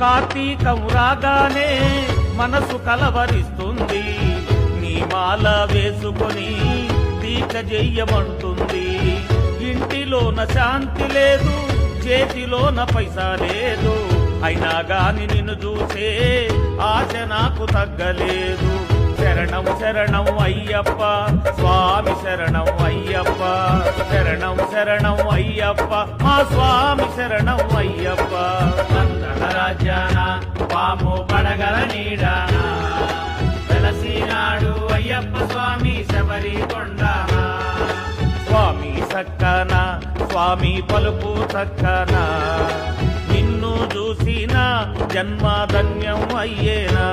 కార్తీకం రాగానే మనసు కలవరిస్తుంది, నీ మాల వేసుకొని తీక చెయ్యమంటుంది. ఇంటిలోన శాంతి లేదు, చేతిలోన పైసా లేదు, అయినా గాని నిన్ను చూసే ఆశ నాకు తగ్గలేదు. శరణం శరణం అయ్యప్ప స్వామి, శరణం అయ్యప్ప, శరణం శరణం అయ్యప్ప మా స్వామి, శరణం అయ్యప్ప. రాజ్యాన పాము పడగల నీడాన వెలసినాడు అయ్యప్ప స్వామి శబరి కొండాన. స్వామి సక్కన స్వామి పలుపు చక్కన, నిన్ను చూసిన జన్మధన్యం అయ్యేనా.